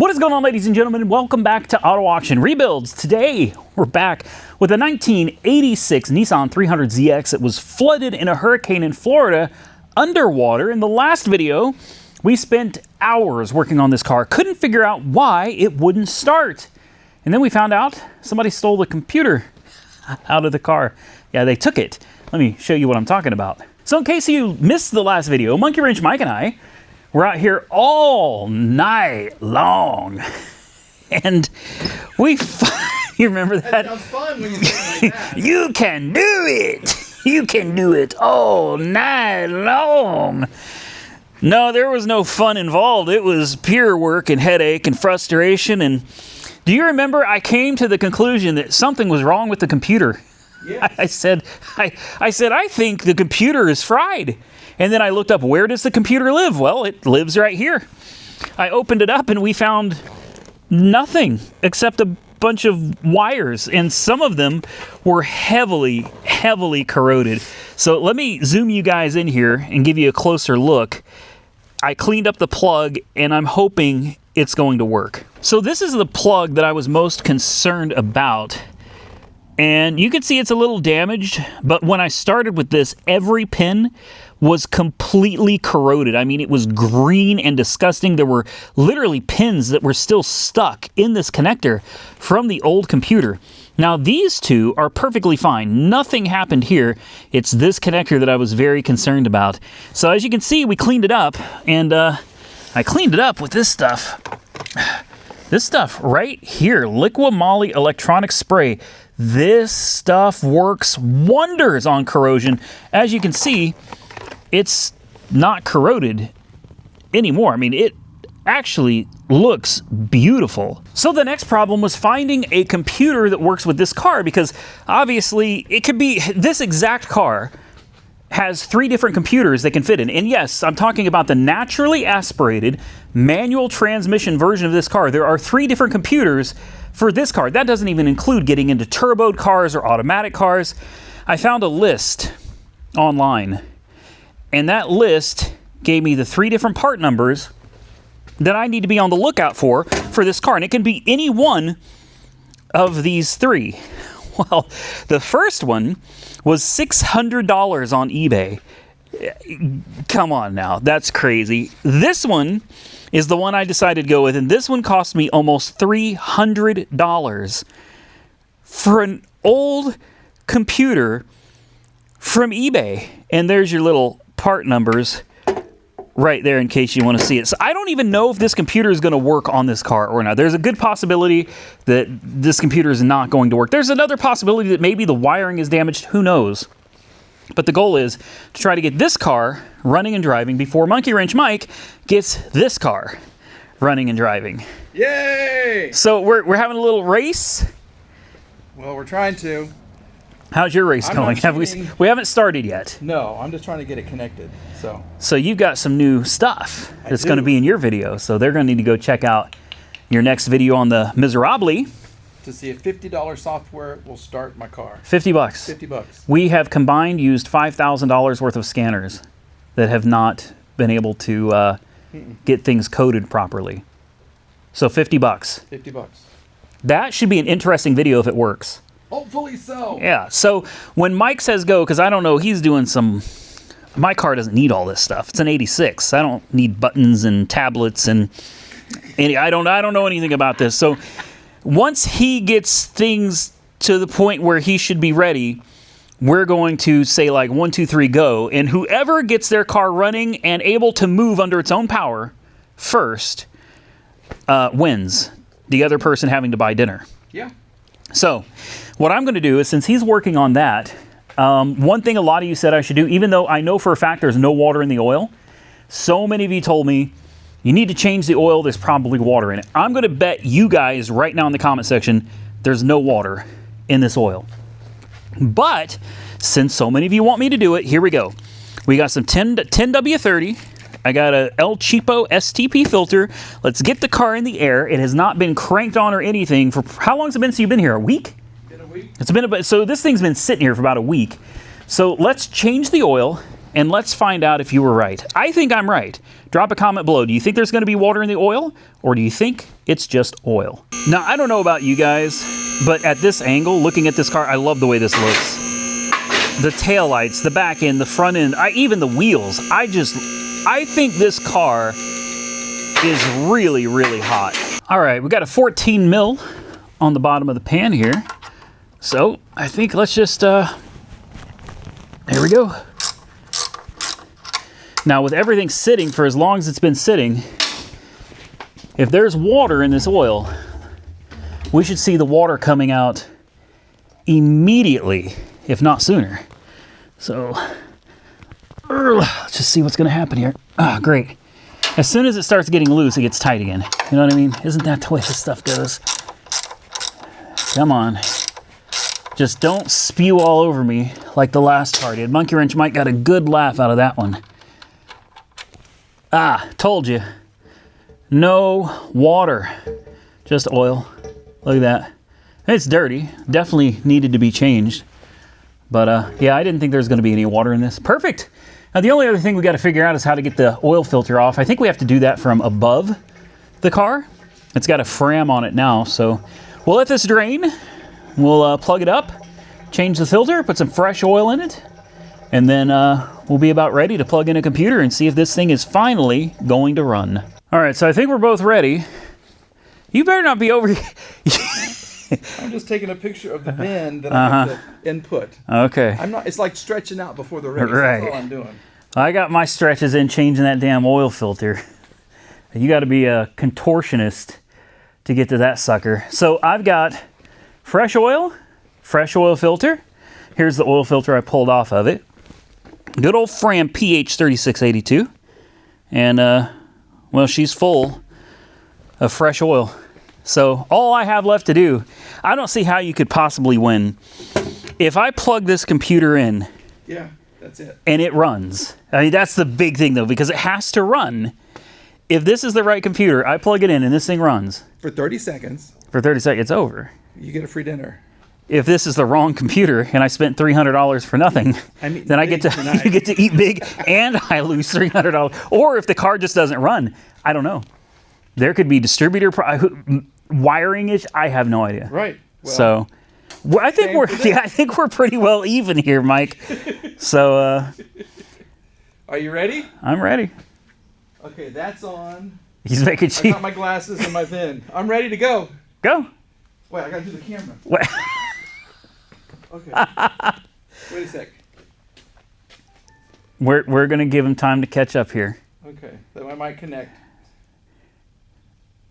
What is going on, ladies and gentlemen? Welcome back to Auto Auction Rebuilds. Today, we're back with a 1986 Nissan 300zx. It was flooded in a hurricane in Florida underwater. In the last video, we spent hours working on this car. Couldn't figure out why it wouldn't start. And then we found out somebody stole the computer out of the car. Yeah, they took it. Let me show you what I'm talking about. So in case you missed the last video, Monkey Wrench Mike and I were out here all night long. And we, you remember that? That sounds fun when you say it like that. You can do it. You can do it all night long. No, there was no fun involved. It was pure work and headache and frustration. And do you remember I came to the conclusion that something was wrong with the computer? Yes. I said, I think the computer is fried. And then I looked up, where does the computer live? Well, it lives right here. I opened it up and we found nothing except a bunch of wires, and some of them were heavily corroded. So let me zoom you guys in here and give you a closer look. I cleaned up the plug and I'm hoping it's going to work. So this is the plug that I was most concerned about. And you can see it's a little damaged, but when I started with this, every pin was completely corroded. I mean, it was green and disgusting. There were literally pins that were still stuck in this connector from the old computer. Now, these two are perfectly fine. Nothing happened here. It's this connector that I was very concerned about. So as you can see, we cleaned it up, and I cleaned it up with this stuff. This stuff right here, Liqui Moly electronic spray. This stuff works wonders on corrosion. As you can see, it's not corroded anymore. I mean, it actually looks beautiful. So the next problem was finding a computer that works with this car, because obviously it could be this exact car has 3 different computers that can fit in. And yes, I'm talking about the naturally aspirated manual transmission version of this car. There are 3 different computers for this car. That doesn't even include getting into turboed cars or automatic cars. I found a list online, and that list gave me the 3 different part numbers that I need to be on the lookout for this car. And it can be any one of these 3. Well, the first one was $600 on eBay. Come on now, that's crazy. This one is the one I decided to go with, and this one cost me almost $300 for an old computer from eBay. And there's your little part numbers right there in case you want to see it. So I don't even know if this computer is going to work on this car or not. There's a good possibility that this computer is not going to work. There's another possibility that maybe the wiring is damaged. Who knows? But the goal is to try to get this car running and driving before Monkey Wrench Mike gets this car running and driving. Yay! So we're having a little race. Well, we're trying to. How's your race going? We haven't started yet. No, I'm just trying to get it connected. So you've got some new stuff that's going to be in your video. So they're going to need to go check out your next video on the Miserably. To see if $50 software will start my car. 50 bucks. 50 bucks. We have combined used $5,000 worth of scanners that have not been able to get things coded properly. So 50 bucks. 50 bucks. That should be an interesting video if it works. Hopefully so. Yeah. So when Mike says go, because I don't know, he's doing some. My car doesn't need all this stuff. It's an 86. I don't need buttons and tablets and I don't know anything about this. So once he gets things to the point where he should be ready, we're going to say like 1, 2, 3, go. And whoever gets their car running and able to move under its own power first wins. The other person having to buy dinner. Yeah. So what I'm going to do is, since he's working on that, one thing a lot of you said I should do, even though I know for a fact there's no water in the oil, so many of you told me you need to change the oil, there's probably water in it. I'm going to bet you guys right now in the comment section there's no water in this oil. But since so many of you want me to do it, here we go. We got some 10W30. I got a El Cheapo STP filter. Let's get the car in the air. It has not been cranked on or anything for, how long has it been since you've been here? A week? Been a week. It's been so this thing's been sitting here for about a week. So let's change the oil and let's find out if you were right. I think I'm right. Drop a comment below. Do you think there's going to be water in the oil, or do you think it's just oil? Now, I don't know about you guys, but at this angle, looking at this car, I love the way this looks. The taillights, the back end, the front end, even the wheels. I think this car is really, really hot. All right, we got a 14 mil on the bottom of the pan here. So I think let's just, here we go. Now with everything sitting for as long as it's been sitting, if there's water in this oil, we should see the water coming out immediately, if not sooner. So let's just see what's gonna happen here. Ah, great. As soon as it starts getting loose, it gets tight again. You know what I mean? Isn't that the way this stuff goes? Come on. Just don't spew all over me like the last car did. Monkey Wrench Mike got a good laugh out of that one. Ah, told you. No water, just oil. Look at that. It's dirty. Definitely needed to be changed. But yeah, I didn't think there was going to be any water in this. Perfect. Now the only other thing we got to figure out is how to get the oil filter off. I think we have to do that from above the car. It's got a fram on it now, so we'll let this drain. We'll plug it up, change the filter, put some fresh oil in it, and then we'll be about ready to plug in a computer and see if this thing is finally going to run. All right, so I think we're both ready. You better not be over here. I'm just taking a picture of the bin that I have to input. Okay. I'm not. It's like stretching out before the race. Right. That's all I'm doing. I got my stretches in changing that damn oil filter. You got to be a contortionist to get to that sucker. So I've got fresh oil filter. Here's the oil filter I pulled off of it. Good old Fram PH 3682. And, well, she's full of fresh oil. So all I have left to do, I don't see how you could possibly win. If I plug this computer in, yeah, that's it. And it runs. I mean, that's the big thing, though, because it has to run. If this is the right computer, I plug it in and this thing runs. For 30 seconds. For 30 seconds, it's over. You get a free dinner. If this is the wrong computer and I spent $300 for nothing, then I get to you get to eat big and I lose $300. Or if the car just doesn't run, I don't know. There could be distributor wiring ish. I have no idea. Right. Well, so I think we're pretty well even here, Mike. So are you ready? I'm ready. Okay, that's on. He's making I cheap. got my glasses and my pen. I'm ready to go. Go. Wait, I gotta do the camera. What? Okay. Wait a sec. We're gonna give him time to catch up here. Okay, then I might connect.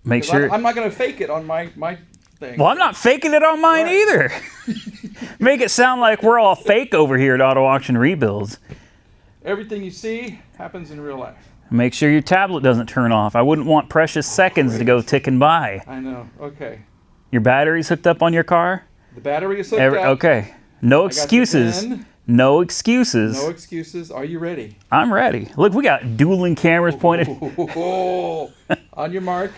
Make sure. I'm not gonna fake it on my thing. Well, I'm not faking it on mine either. Make it sound like we're all fake over here at Auto Auction Rebuilds. Everything you see happens in real life. Make sure your tablet doesn't turn off. I wouldn't want precious seconds to go ticking by. I know. Okay. Your battery's hooked up on your car? The battery is hooked up. Okay. No excuses. No excuses. No excuses. Are you ready? I'm ready. Look, we got dueling cameras pointed. On your mark.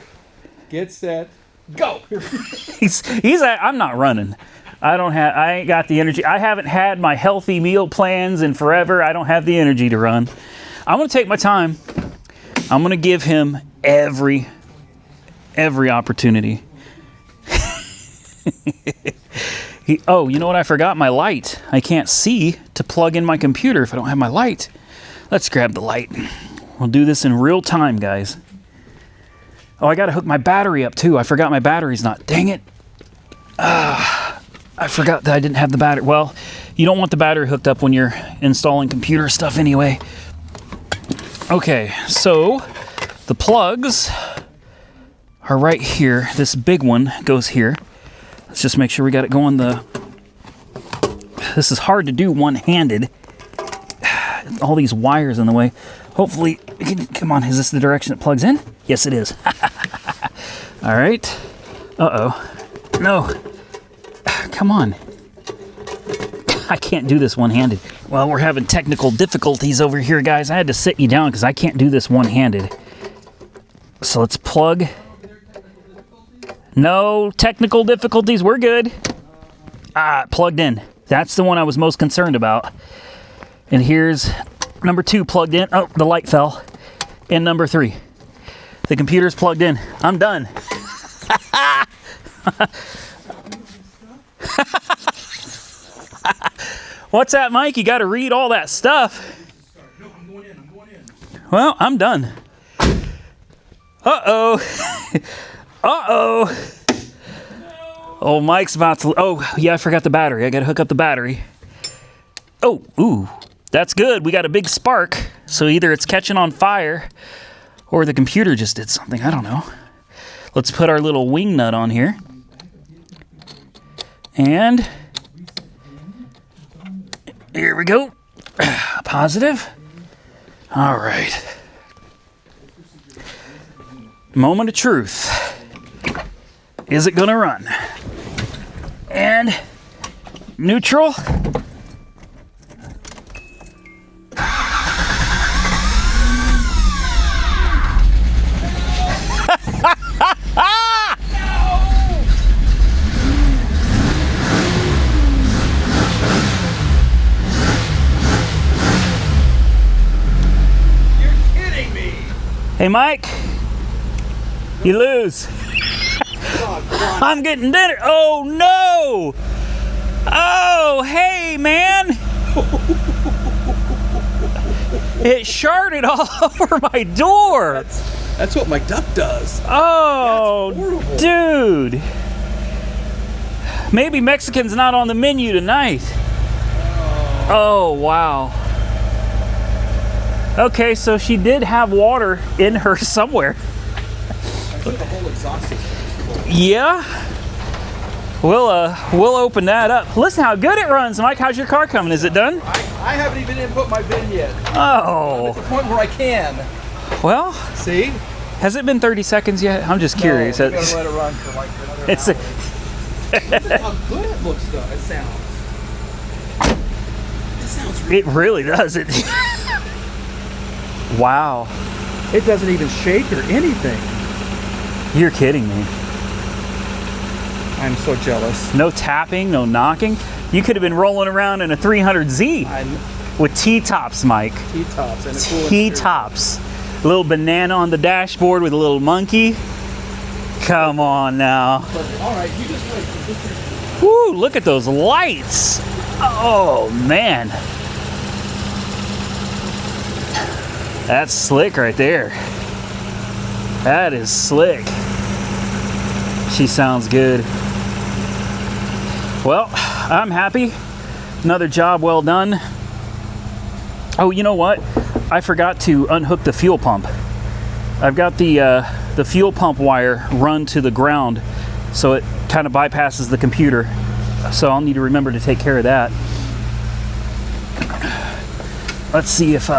Get set. Go. I'm not running. I ain't got the energy. I haven't had my healthy meal plans in forever. I don't have the energy to run. I'm going to take my time. I'm going to give him every opportunity. Oh, you know what? I forgot my light. I can't see to plug in my computer if I don't have my light. Let's grab the light. We'll do this in real time, guys. Oh, I got to hook my battery up too. I forgot my battery's not. Dang it. I forgot that I didn't have the battery. Well, you don't want the battery hooked up when you're installing computer stuff anyway. Okay, so the plugs are right here. This big one goes here. Let's just make sure we got it going. This is hard to do one-handed. All these wires in the way. Hopefully, come on, is this the direction it plugs in? Yes, it is. All right. Uh-oh. No. Come on. I can't do this one-handed. Well, we're having technical difficulties over here, guys. I had to sit you down because I can't do this one-handed. So let's plug. No technical difficulties. We're good. Plugged in. That's the one I was most concerned about. And here's Number 2 plugged in. Oh, the light fell. And number 3, the computer's plugged in. I'm done. What's that, Mike? You got to read all that stuff. No, I'm going in. Well, I'm done. Uh-oh. Uh-oh. Oh, Mike's about to... Oh, yeah, I forgot the battery. I got to hook up the battery. Oh, ooh. That's good. We got a big spark. So either it's catching on fire or the computer just did something. I don't know. Let's put our little wing nut on here. And here we go. Positive. All right. Moment of truth. Is it gonna run? And neutral. Hey, Mike, you lose. I'm getting dinner. Oh, no. Oh, hey, man. It sharded all over my door. That's what my duck does. Oh, dude. Maybe Mexican's not on the menu tonight. Oh, wow. Okay, so she did have water in her somewhere. I think the whole exhaust system is full. Yeah. We'll open that up. Listen how good it runs, Mike. How's your car coming? Is it done? I haven't even input my VIN yet. Oh. I'm at the point where I can. Well, see? Has it been 30 seconds yet? I'm just curious. No, you gotta let it run for like another It's hour. Listen how good it looks though. It sounds. It sounds really It really does. It. Wow. It doesn't even shake or anything. You're kidding me. I'm so jealous. No tapping, no knocking. You could have been rolling around in a 300Z with T-tops, Mike. T-tops and a cool T-tops. A little banana on the dashboard with a little monkey. Come on now. All right, you just wait. Woo, look at those lights. Oh, man. That's slick right there. That is slick. She sounds good. Well, I'm happy. Another job well done. Oh, you know what? I forgot to unhook the fuel pump. I've got the fuel pump wire run to the ground, so it kind of bypasses the computer. So I'll need to remember to take care of that. Let's see if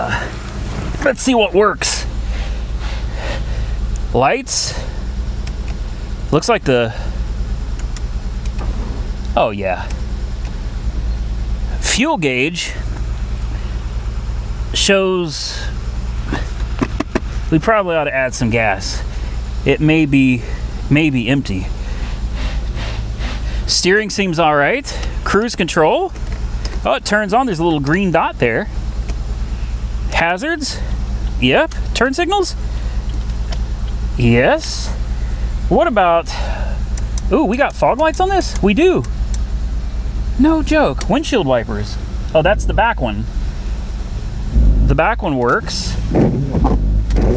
let's see what works. Lights. Looks like the... Oh, yeah. Fuel gauge shows we probably ought to add some gas. It may be empty. Steering seems all right. Cruise control. Oh, it turns on. There's a little green dot there. Hazards. Yep. Turn signals. Yes. What about... Ooh, we got fog lights on this? We do. No joke. Windshield wipers. Oh, that's the back one. The back one works.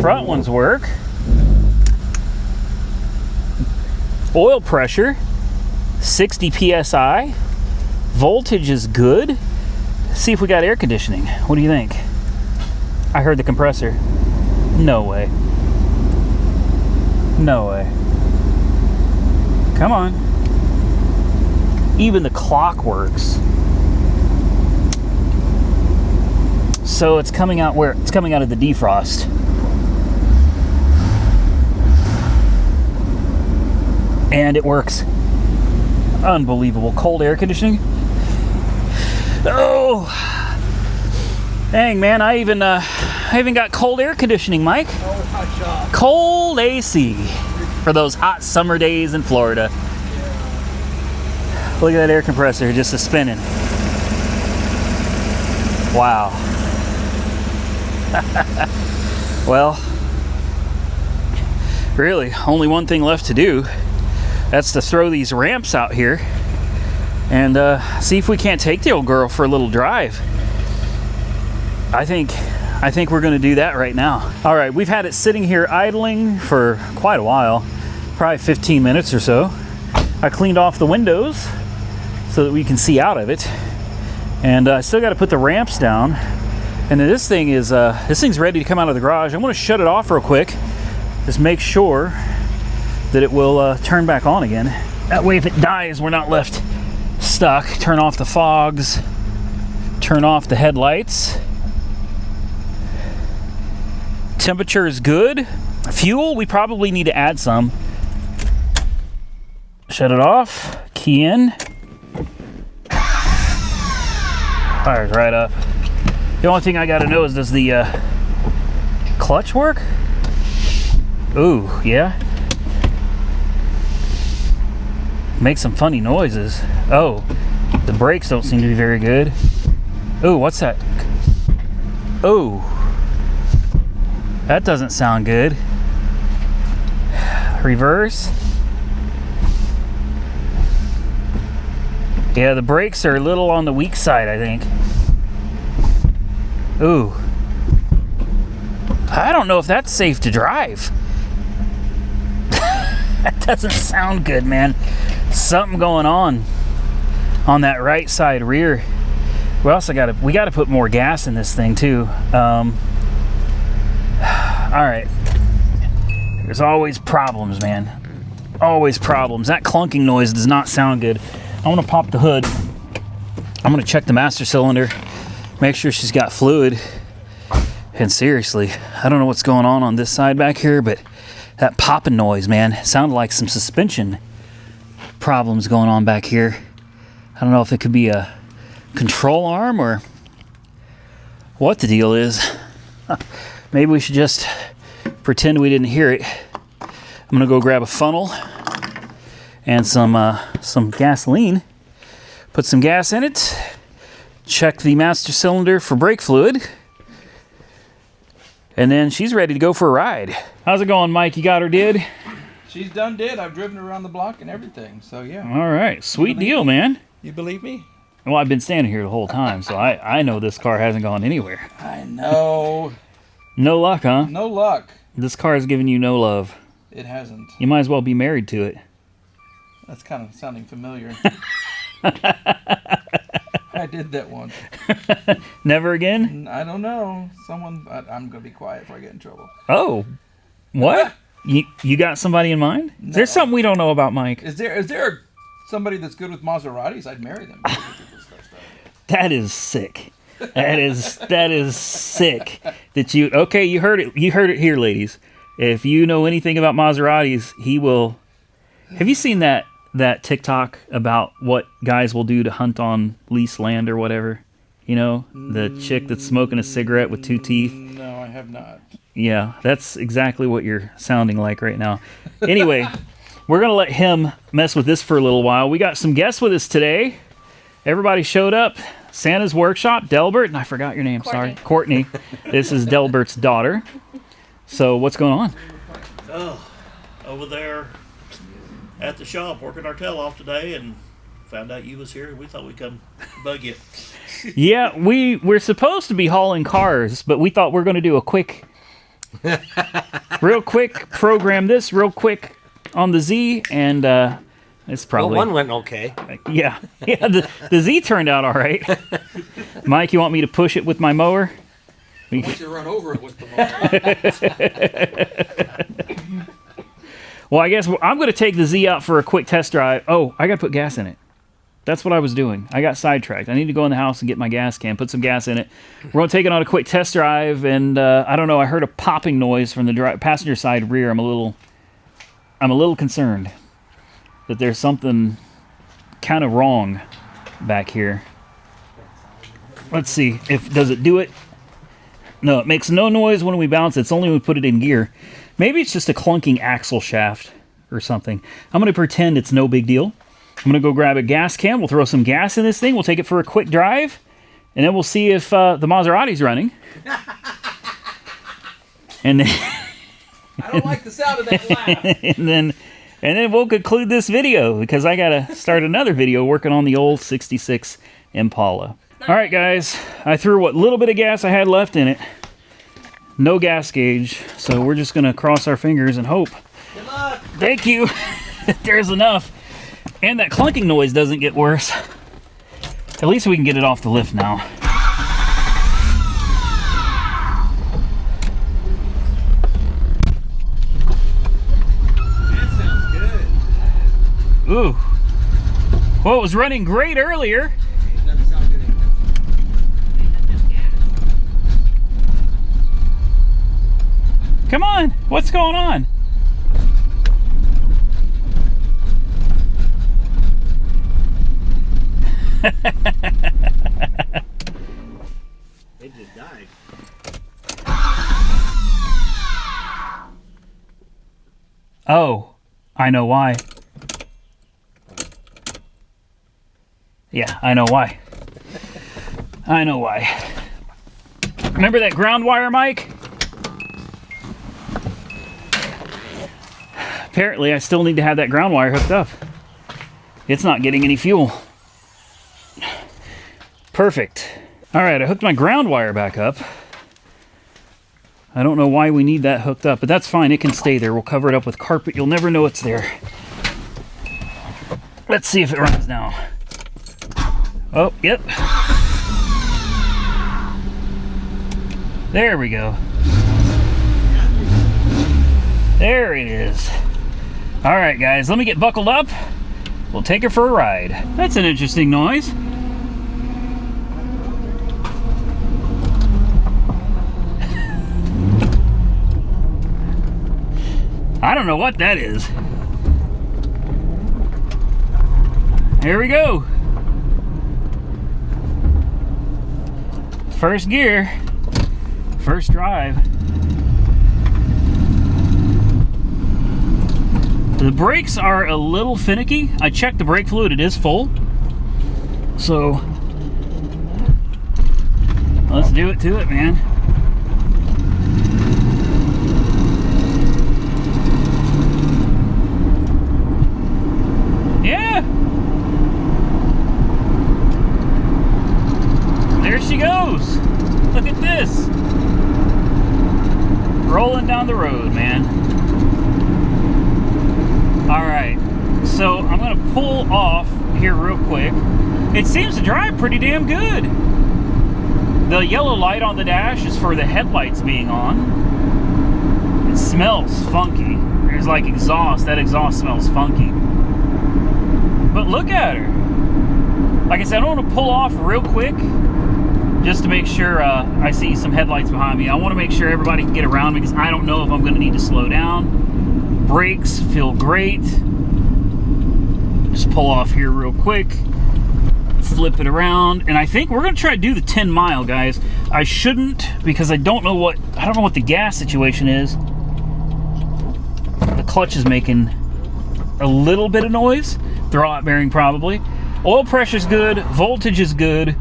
Front ones work. Oil pressure, 60 PSI. Voltage is good. See if we got air conditioning. What do you think? I heard the compressor. No way. No way. Come on. Even the clock works. So it's coming out where it's coming out of the defrost. And it works. Unbelievable. Cold air conditioning. Oh, dang, man! I even got cold air conditioning, Mike. Oh, hot job. Cold AC for those hot summer days in Florida. Look at that air compressor just a spinning. Wow. Well, really, only one thing left to do. That's to throw these ramps out here and see if we can't take the old girl for a little drive. I think we're going to do that right now. All right, we've had it sitting here idling for quite a while, probably 15 minutes or so. I cleaned off the windows so that we can see out of it, and I still got to put the ramps down. And then this thing's ready to come out of the garage. I'm going to shut it off real quick, just make sure that it will turn back on again. That way, if it dies, we're not left stuck. Turn off the fogs, turn off the headlights. Temperature is good. Fuel, we probably need to add some. Shut it off, key in. Fires right up. The only thing I gotta know is, does the clutch work? Ooh, yeah. Make some funny noises. Oh, the brakes don't seem to be very good. Ooh, what's that? Oh, that doesn't sound good. Reverse. Yeah, the brakes are a little on the weak side, I think. Ooh. I don't know if that's safe to drive. That doesn't sound good, man. Something going on that right side rear. We also we gotta put more gas in this thing too. All right. There's always problems, man. Always problems. That clunking noise does not sound good. I'm gonna pop the hood. I'm gonna check the master cylinder, make sure she's got fluid. And seriously, I don't know what's going on this side back here, but that popping noise, man, sounded like some suspension problems going on back here. I don't know if it could be a control arm or what the deal is. Maybe we should just pretend we didn't hear it. I'm gonna go grab a funnel and some gasoline, put some gas in it, check the master cylinder for brake fluid, and then she's ready to go for a ride. How's it going, Mike? You got her did? She's done did. I've driven her around the block and everything, so yeah. All right, sweet deal, man. You believe me? Well, I've been standing here the whole time, so I know this car hasn't gone anywhere. I know. No luck, huh? No luck. This car has given you no love. It hasn't. You might as well be married to it. That's kind of sounding familiar. I did that once. Never again? I don't know. I'm going to be quiet before I get in trouble. Oh, what? You got somebody in mind? No. There's something we don't know about Mike. Is there somebody that's good with Maseratis? I'd marry them. That is sick. That is sick. That you heard it. You heard it here, ladies. If you know anything about Maseratis, he will. Have you seen that TikTok about what guys will do to hunt on leased land or whatever? You know, the chick that's smoking a cigarette with two teeth. No, I have not. Yeah, that's exactly what you're sounding like right now. Anyway, we're going to let him mess with this for a little while. We got some guests with us today. Everybody showed up. Santa's Workshop, Delbert, and I forgot your name, sorry. Courtney. This is Delbert's daughter. So what's going on? Oh, over there at the shop working our tail off today and found out you was here. We thought we'd come bug you. Yeah, we're supposed to be hauling cars, but we thought we're going to do a real quick program this real quick on the Z, and it's probably... Well, one went okay. Yeah, the Z turned out all right. Mike, you want me to push it with my mower? I want you to run over it with the mower. Well, I guess I'm going to take the Z out for a quick test drive. Oh, I got to put gas in it. That's what I was doing. I got sidetracked. I need to go in the house and get my gas can, put some gas in it. We're going to take it on a quick test drive, and I don't know, I heard a popping noise from the passenger side rear. I'm a little concerned that there's something kind of wrong back here. Let's see, does it do it? No, it makes no noise when we bounce. It's only when we put it in gear. Maybe it's just a clunking axle shaft or something. I'm going to pretend it's no big deal. I'm going to go grab a gas can. We'll throw some gas in this thing. We'll take it for a quick drive, and then we'll see if the Maserati's running. And then, I don't like the sound of that laugh. and then we'll conclude this video because I gotta start another video working on the old 66 Impala. All right, guys, I threw what little bit of gas I had left in it. No gas gauge, so we're just gonna cross our fingers and hope. Good luck. Thank you. There's enough. And that clunking noise doesn't get worse. At least we can get it off the lift now. That sounds good. Ooh. Well, it was running great earlier. It doesn't sound good anymore. Come on. What's going on? It just died. Oh, I know why. Yeah, I know why. I know why. Remember that ground wire, Mike? Apparently, I still need to have that ground wire hooked up. It's not getting any fuel. Perfect. All right, I hooked my ground wire back up. I don't know why we need that hooked up, but that's fine. It can stay there. We'll cover it up with carpet. You'll never know it's there. Let's see if it runs now. Oh, yep. There we go. There it is. All right, guys, let me get buckled up. We'll take her for a ride. That's an interesting noise. I don't know what that is. Here we go. First gear, first drive. The brakes are a little finicky. I checked the brake fluid, it is full. So, let's do it to it, man. Yeah. There she goes. Look at this. Rolling down the road, man. All right. So I'm going to pull off here real quick. It seems to drive pretty damn good. The yellow light on the dash is for the headlights being on. It smells funky. There's like exhaust. That exhaust smells funky. But look at her. Like I said, I want to pull off real quick just to make sure I see some headlights behind me. I want to make sure everybody can get around me because I don't know if I'm going to need to slow down. Brakes feel great. Just pull off here real quick. Flip it around. And I think we're going to try to do the 10 mile, guys. I shouldn't because I don't know what the gas situation is. The clutch is making a little bit of noise. Throwout bearing probably. Oil pressure's good, voltage is good.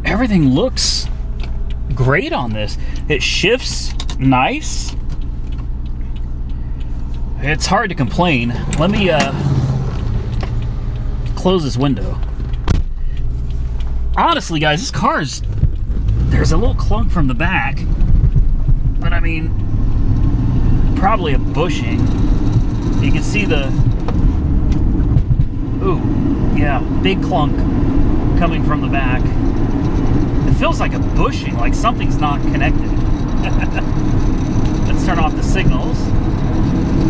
Everything looks great on this. It shifts nice. It's hard to complain. Let me close this window. Honestly, guys, this car's, there's a little clunk from the back, but I mean, probably a bushing. You can see the, ooh, yeah, big clunk coming from the back. It feels like a bushing, like something's not connected. Let's turn off the signals.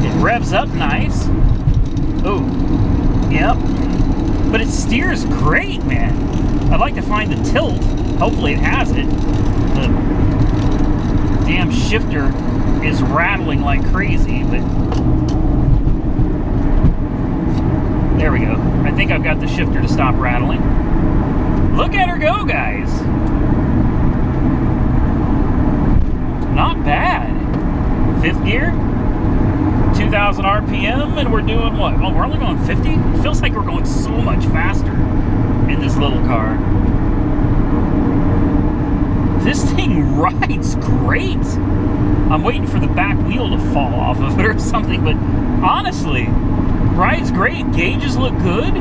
It revs up nice. Ooh, yep. But it steers great, man. I'd like to find the tilt. Hopefully it has it. The damn shifter is rattling like crazy, but there we go. I think I've got the shifter to stop rattling. Look at her go, guys. Not bad. Fifth gear, 2,000 RPM, and we're doing what? Oh, we're only going 50? It feels like we're going so much faster in this little car. This thing rides great. I'm waiting for the back wheel to fall off of it or something, but honestly, rides great. Gauges look good.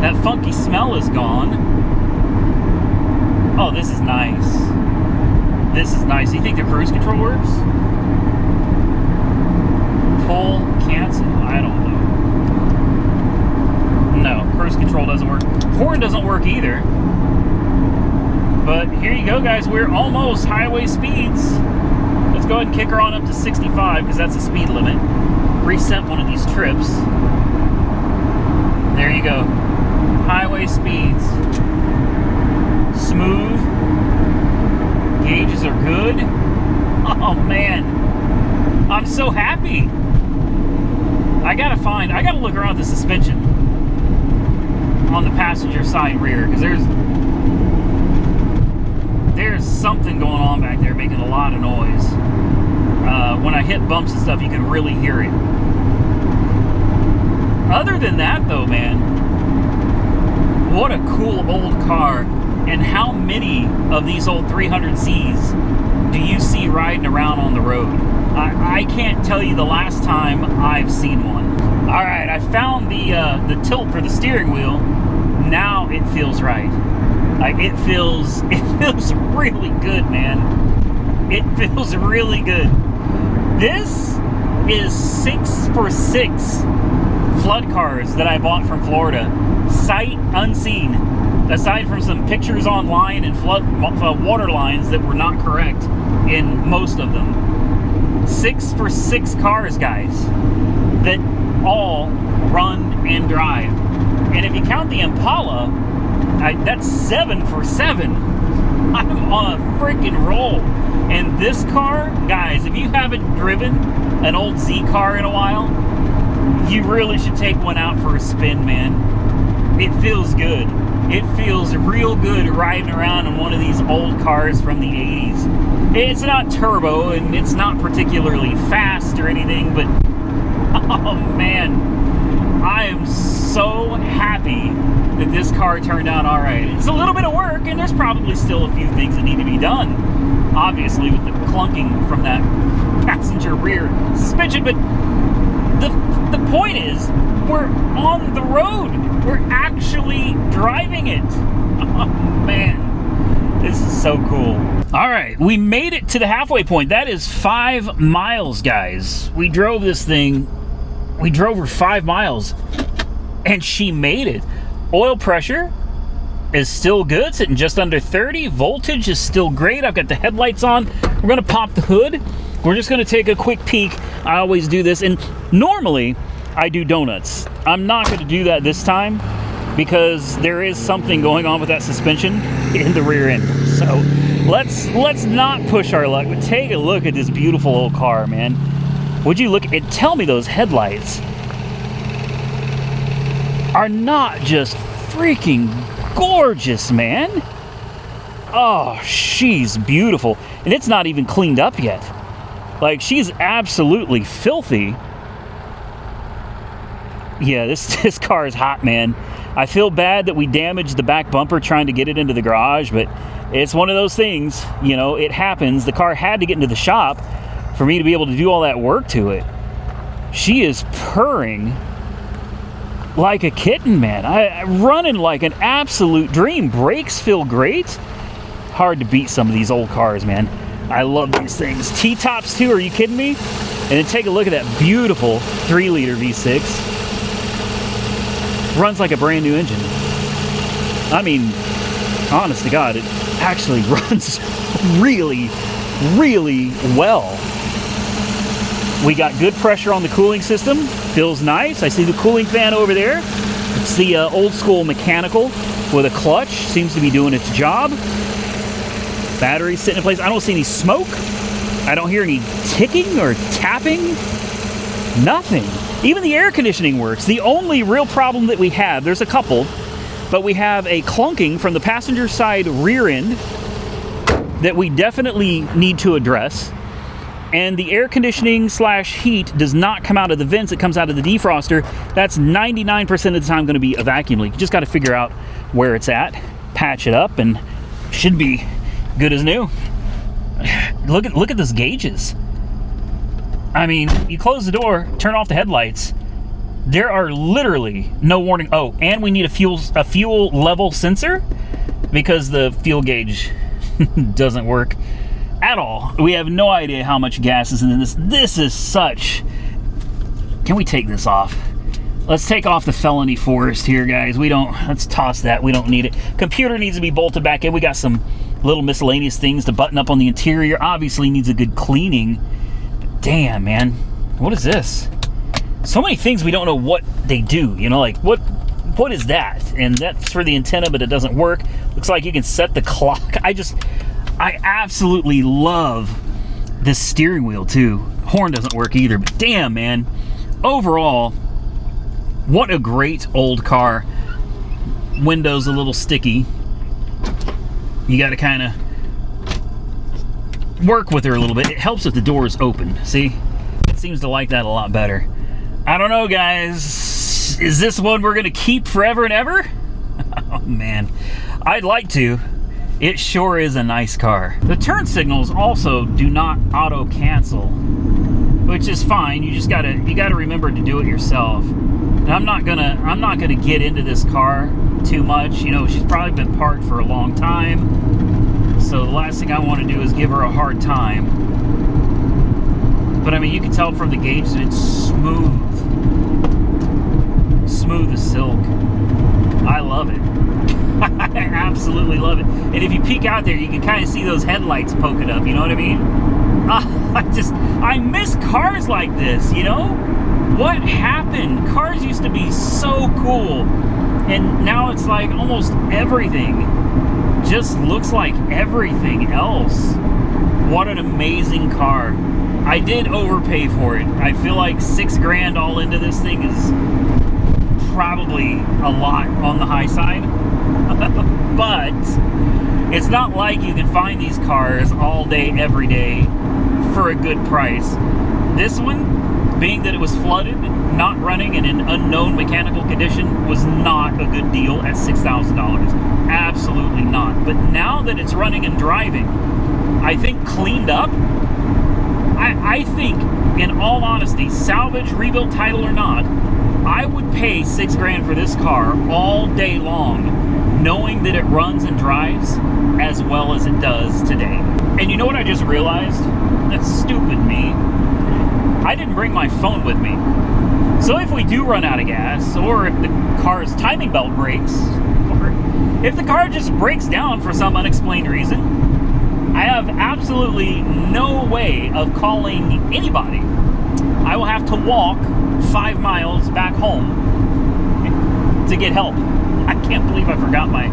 That funky smell is gone. Oh, this is nice. This is nice. You think the cruise control works? Pull, cancel, I don't know. No, cruise control doesn't work. Horn doesn't work either. But here you go, guys. We're almost highway speeds. Let's go ahead and kick her on up to 65 because that's the speed limit. Reset one of these trips. There you go. Highway speeds. Smooth. Gauges are good. Oh man, I'm so happy. I gotta look around the suspension on the passenger side rear because there's something going on back there making a lot of noise. When I hit bumps and stuff, you can really hear it. Other than that though, man, what a cool old car. And how many of these old 300Zs do you see riding around on the road? I can't tell you the last time I've seen one. All right, I found the tilt for the steering wheel. Now it feels right. Like it feels really good, man. It feels really good. This is 6 for 6 flood cars that I bought from Florida, sight unseen. Aside from some pictures online and flood water lines that were not correct in most of them. 6 for 6 cars, guys, that all run and drive. And if you count the Impala, that's 7 for 7. I'm on a freaking roll. And this car, guys, if you haven't driven an old Z car in a while, you really should take one out for a spin, man. It feels good. It feels real good riding around in one of these old cars from the 80s. It's not turbo and it's not particularly fast or anything, but oh man, I am so happy that this car turned out all right. It's a little bit of work and there's probably still a few things that need to be done, obviously with the clunking from that passenger rear suspension, but the point is, we're on the road. We're actually driving it. Oh man, this is so cool. All right, we made it to the halfway point. That is 5 miles, guys. We drove this thing. We drove her 5 miles and she made it. Oil pressure is still good, sitting just under 30. Voltage is still great. I've got the headlights on. We're gonna pop the hood. We're just gonna take a quick peek. I always do this, and normally I do donuts. I'm not gonna do that this time because there is something going on with that suspension in the rear end. So let's not push our luck, but take a look at this beautiful old car, man. Would you look and tell me those headlights are not just freaking gorgeous, man? Oh, she's beautiful. And it's not even cleaned up yet. Like, she's absolutely filthy. Yeah, this car is hot, man. I feel bad that we damaged the back bumper trying to get it into the garage, but it's one of those things, you know, it happens. The car had to get into the shop for me to be able to do all that work to it. She is purring like a kitten, man. Running like an absolute dream. Brakes feel great. Hard to beat some of these old cars, man. I love these things. T-tops too, are you kidding me? And then take a look at that beautiful 3-liter V6. Runs like a brand new engine. I mean, honest to God, it actually runs really, really well. We got good pressure on the cooling system. Feels nice. I see the cooling fan over there. It's the old school mechanical with a clutch. Seems to be doing its job. Battery sitting in place. I don't see any smoke. I don't hear any ticking or tapping. Nothing. Even the air conditioning works. The only real problem that we have, there's a couple, but we have a clunking from the passenger side rear end that we definitely need to address. And the air conditioning / heat does not come out of the vents, it comes out of the defroster. That's 99% of the time going to be a vacuum leak. You just got to figure out where it's at, patch it up, and should be Good as new. Look at those gauges. I mean, you close the door, turn off the headlights. There are literally no warning. Oh, and we need a fuel level sensor because the fuel gauge doesn't work at all. We have no idea how much gas is in this. This is such... Can we take this off? Let's take off the felony forest here, guys. Let's toss that. We don't need it. Computer needs to be bolted back in. We got some little miscellaneous things to button up on the interior. Obviously needs a good cleaning. Damn, man. What is this? So many things we don't know what they do. You know, like, what is that? And that's for the antenna, but it doesn't work. Looks like you can set the clock. I absolutely love this steering wheel, too. Horn doesn't work either, but damn, man. Overall, what a great old car. Windows a little sticky. You got to kind of work with her a little bit. It helps if the door is open. See? It seems to like that a lot better. I don't know, guys. Is this one we're going to keep forever and ever? Oh, man. I'd like to. It sure is a nice car. The turn signals also do not auto-cancel, which is fine. You just gotta remember to do it yourself. And I'm not gonna get into this car too much. You know, she's probably been parked for a long time. So the last thing I want to do is give her a hard time. But I mean, you can tell from the gauge that it's smooth. Smooth as silk. I love it. I absolutely love it. And if you peek out there, you can kind of see those headlights poking up, you know what I mean? I miss cars like this, you know? What happened? Cars used to be so cool. And now it's like almost everything just looks like everything else. What an amazing car. I did overpay for it. I feel like $6 grand all into this thing is probably a lot on the high side. But it's not like you can find these cars all day, every day for a good price. This one, being that it was flooded, not running in an unknown mechanical condition, was not a good deal at $6,000. Absolutely not. But now that it's running and driving, I think cleaned up, I think, in all honesty, salvage, rebuilt, title or not, I would pay $6 grand for this car all day long, knowing that it runs and drives as well as it does today. And you know what I just realized? That's stupid me. I didn't bring my phone with me. So if we do run out of gas, or if the car's timing belt breaks, or if the car just breaks down for some unexplained reason, I have absolutely no way of calling anybody. I will have to walk 5 miles back home to get help. I can't believe I forgot my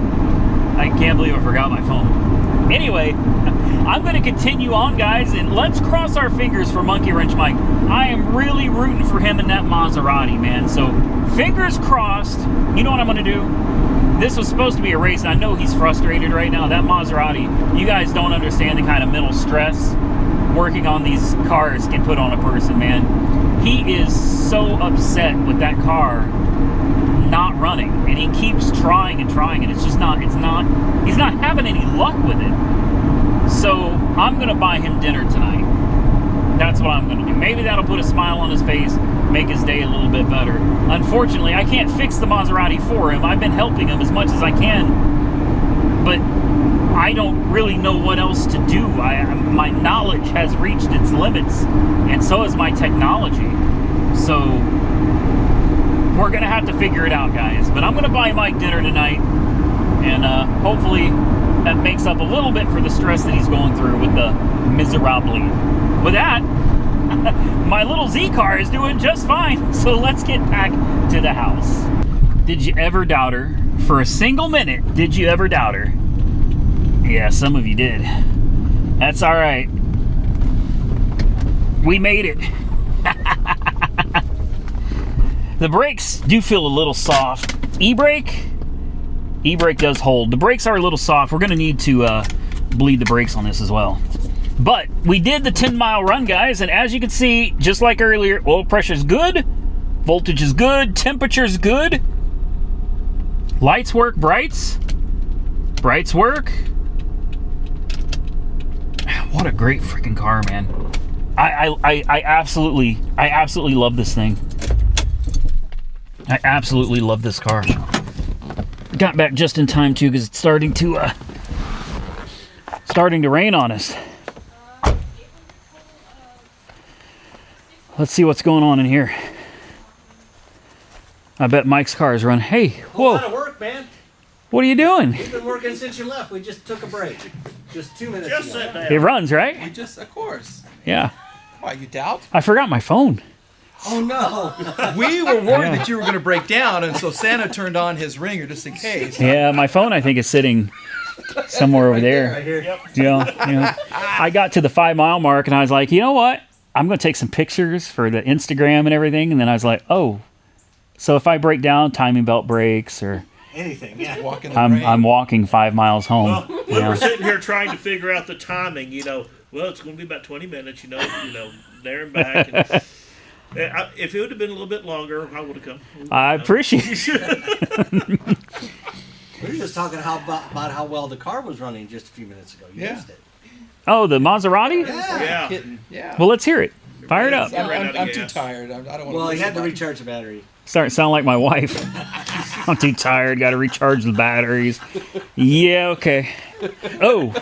phone. Anyway, I'm going to continue on, guys, and let's cross our fingers for Monkey Wrench Mike. I am really rooting for him in that Maserati, man. So, fingers crossed. You know what I'm going to do? This was supposed to be a race, and I know he's frustrated right now. That Maserati, you guys don't understand the kind of mental stress working on these cars can put on a person, man. He is so upset with that car not running, and he keeps trying and trying, and he's not having any luck with it. So I'm gonna buy him dinner tonight. That's what I'm gonna do. Maybe that'll put a smile on his face, make his day a little bit better. Unfortunately, I can't fix the Maserati for him. I've been helping him as much as I can, but I don't really know what else to do. My knowledge has reached its limits, and so has my technology. So we're gonna have to figure it out, guys. But I'm gonna buy Mike dinner tonight, and hopefully that makes up a little bit for the stress that he's going through with the miserably. With that, my little Z car is doing just fine. So let's get back to the house. Did you ever doubt her? For a single minute, did you ever doubt her? Yeah, some of you did. That's all right. We made it. The brakes do feel a little soft. E-brake does hold. The brakes are a little soft. We're going to need to bleed the brakes on this as well. But we did the 10-mile run, guys, and as you can see, just like earlier, oil pressure is good, voltage is good, temperature is good, lights work, brights work. What a great freaking car, man. I absolutely love this thing. I absolutely love this car. Got back just in time too, because it's starting to rain on us. Let's see what's going on in here. I bet Mike's car is running. Hey, Whole lot whoa! of work, man. What are you doing? We've been working since you left. We just took a break. Just 2 minutes Just ago. sit down. It runs, right? We just, of course. Yeah. Why, you doubt? I forgot my phone. Oh no! We were worried that you were going to break down, and so Santa turned on his ringer just in case. Yeah, my phone I think is sitting somewhere over there. Right here. Yep. Yeah. I got to the 5 mile mark and I was like, you know what? I'm going to take some pictures for the Instagram and everything. And then I was like, oh, so if I break down, timing belt breaks, or Anything, yeah. Walking the I'm rain. walking 5 miles home. Well, we were sitting here trying to figure out the timing. Well, it's going to be about 20 minutes. There and back. And, if it would have been a little bit longer, I would have come. I appreciate it. We were just talking about how well the car was running just a few minutes ago. You Yeah. missed it. Oh, the Maserati? Yeah. Kidding. Yeah. Well, let's hear it. Fire it up. I'm too tired. I don't want Well, to. he had to recharge the battery. Starting to sound like my wife. I'm too tired. Got to recharge the batteries. Yeah, okay. Oh,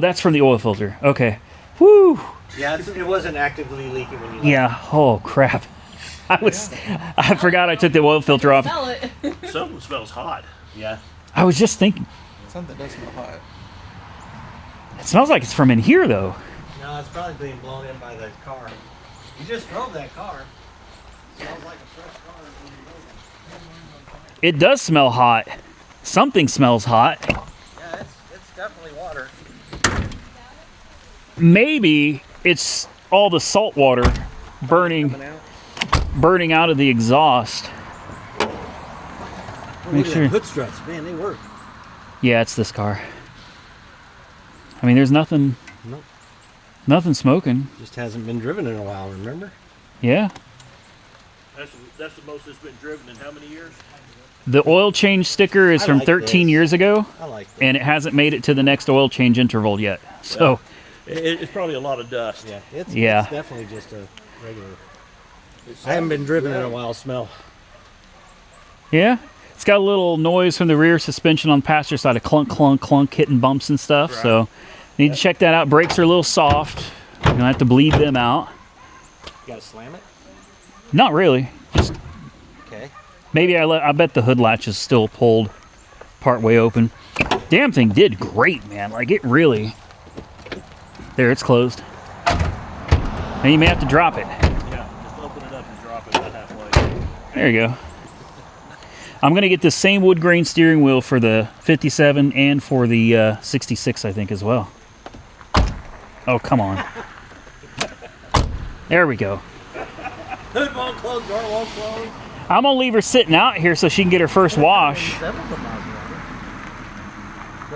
that's from the oil filter. Okay. Woo. Yeah, it wasn't actively leaking when you left. Yeah. Oh, crap. I forgot I took the oil filter off. Smell it. Something smells hot. Yeah. I was just thinking. Something does smell hot. It smells like it's from in here, though. No, it's probably being blown in by the car. You just drove that car. Smells like a fresh car when you drove it. It does smell hot. Something smells hot. Yeah, it's definitely water. Maybe it's all the salt water burning out of the exhaust. Make Look at sure. that hood struts. Man, they work. Yeah, it's this car. I mean, there's nothing. Nope. Nothing smoking. Just hasn't been driven in a while, remember? Yeah. That's the most it's been driven in how many years? The oil change sticker is I from like 13 this. years ago, I like that. and it hasn't made it to the next oil change interval yet. So, It's probably a lot of dust. Yeah, it's definitely just a regular. I haven't been driven in a while. Smell. yeah. It's got a little noise from the rear suspension on the passenger side, a clunk, clunk, clunk, hitting bumps and stuff. Right. So, need to check that out. Brakes are a little soft. You're gonna have to bleed them out. You gotta slam it. Not really. Just Okay. maybe I bet the hood latch is still pulled part way open. Damn thing did great, man. Like it really. There, it's closed. Now you may have to drop it. Yeah, just open it up and drop it about halfway. There you go. I'm gonna get the same wood grain steering wheel for the 57 and for the 66, I think, as well. Oh, come on. There we go. Hood won't close, door won't close. I'm gonna leave her sitting out here so she can get her first wash.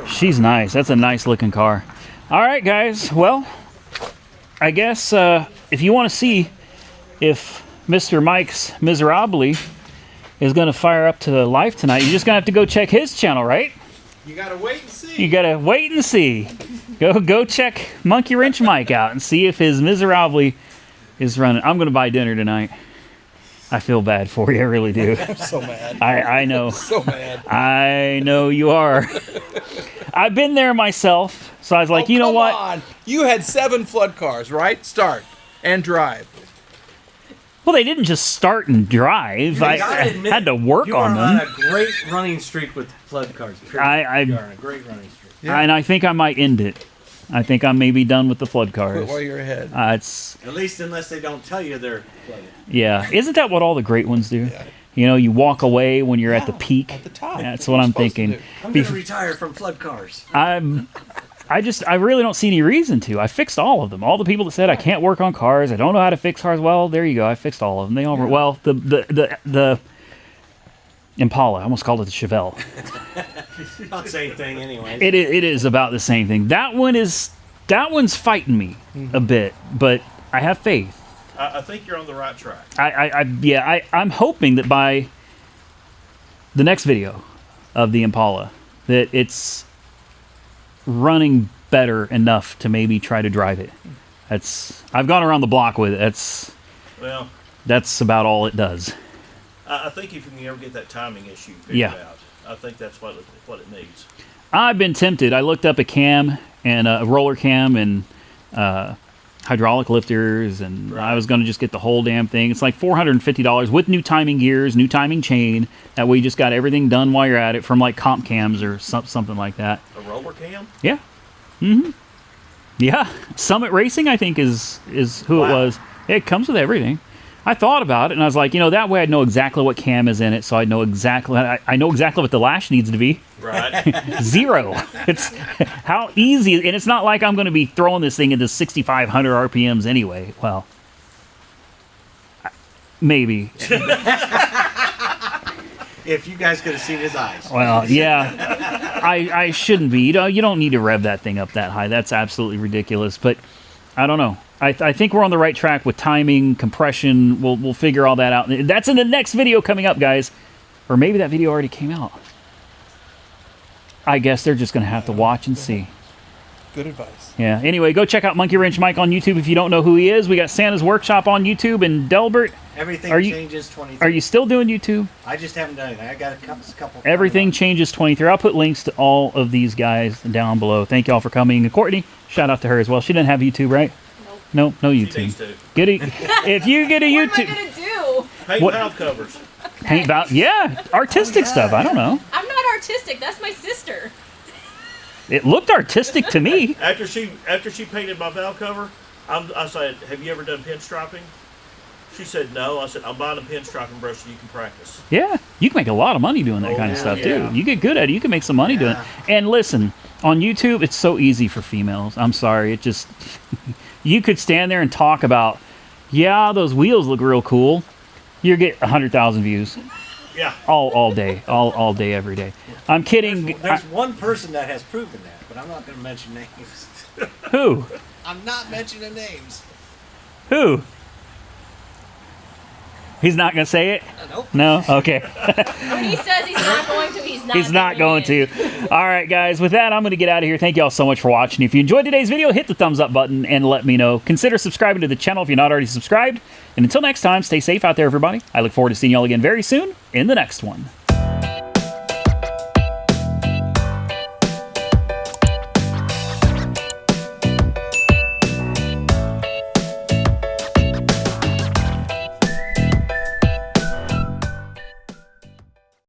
She's nice. That's a nice looking car. All right, guys. Well, I guess if you want to see if Mr. Mike's Miserably is going to fire up to life tonight, you're just going to have to go check his channel, right? You gotta wait and see. You got to wait and see. Go check Monkey Wrench Mike out and see if his Miserably is running. I'm going to buy dinner tonight. I feel bad for you. I really do. I'm so mad. I know. So mad. I know you are. I've been there myself, so I was like, you know Come what? on. You had 7 flood cars, right? Start and drive. Well, they didn't just start and drive. I had to work You on are on them. a great running streak with flood cars. Period. I- you are on a great running streak. Yeah. And I think I might end it. I think I'm maybe done with the flood cars. Quit while you're ahead. It's At least unless they don't tell you they're flooded. yeah. Isn't that what all the great ones do? Yeah. You know, you walk away when you're at the peak. At the top. That's what I'm Supposed to thinking. do. I'm going to retire from flood cars. I really don't see any reason to. I fixed all of them. All the people that said I can't work on cars, I don't know how to fix cars. Well, there you go. I fixed all of them. They all were well. The Impala. I almost called it the Chevelle. Not the same thing anyway. It is about the same thing. That one's fighting me a bit, but I have faith. I think you're on the right track. I'm hoping that by the next video of the Impala that it's running better enough to maybe try to drive it. I've gone around the block with it. Well, That's about all it does. I think if you can ever get that timing issue figured out, I think that's what it needs. I've been tempted. I looked up a cam and a roller cam and hydraulic lifters, and Right. I was going to just get the whole damn thing. It's like $450 with new timing gears, new timing chain. That way you just got everything done while you're at it from like comp cams or something like that. A roller cam? Yeah. Mm-hmm. Yeah. Summit Racing, I think, is who it Wow. was. It comes with everything. I thought about it, and I was like, that way I'd know exactly what cam is in it, so I know exactly what the lash needs to be. Right. 0. It's how easy, and it's not like I'm going to be throwing this thing into 6,500 RPMs anyway. Well, maybe. If you guys could have seen his eyes. Well, yeah, I shouldn't be. You don't need to rev that thing up that high. That's absolutely ridiculous. But I don't know. I think we're on the right track with timing, compression. We'll figure all that out. That's in the next video coming up, guys. Or maybe that video already came out. I guess they're just going to have to watch and see. Good advice. Yeah. Anyway, go check out Monkey Wrench Mike on YouTube if you don't know who he is. We got Santa's Workshop on YouTube, and Delbert, Everything Are you- changes 23. are you still doing YouTube? I just haven't done it. I got a couple. Everything changes 23. I'll put links to all of these guys down below. Thank y'all for coming. And Courtney, shout out to her as well. She didn't have YouTube, right? Nope. No She YouTube. needs to. Get it. If you get a What am I YouTube, gonna do? Paint What- valve covers. paint about, yeah, artistic stuff. I don't know. I'm not artistic. That's my sister. It looked artistic to me. After she painted my valve cover, I said, "Have you ever done pinstriping?" She said, "No." I said, "I'm buying a pinstriping brush so you can practice." Yeah, you can make a lot of money doing that kind of yeah, stuff yeah. too. You get good at it, you can make some money doing it. And listen, on YouTube, it's so easy for females. I'm sorry, it just you could stand there and talk about, yeah, those wheels look real cool. You get 100,000 views Yeah. all day, all day, every day. I'm kidding. There's one person that has proven that, but I'm not going to mention names. Who? I'm not mentioning names. Who? He's not gonna say it. Nope. No. Okay. When he says he's not going to, he's not. He's not going doing to. it. All right, guys. With that, I'm going to get out of here. Thank you all so much for watching. If you enjoyed today's video, hit the thumbs up button and let me know. Consider subscribing to the channel if you're not already subscribed. And until next time, stay safe out there, everybody. I look forward to seeing you all again very soon in the next one.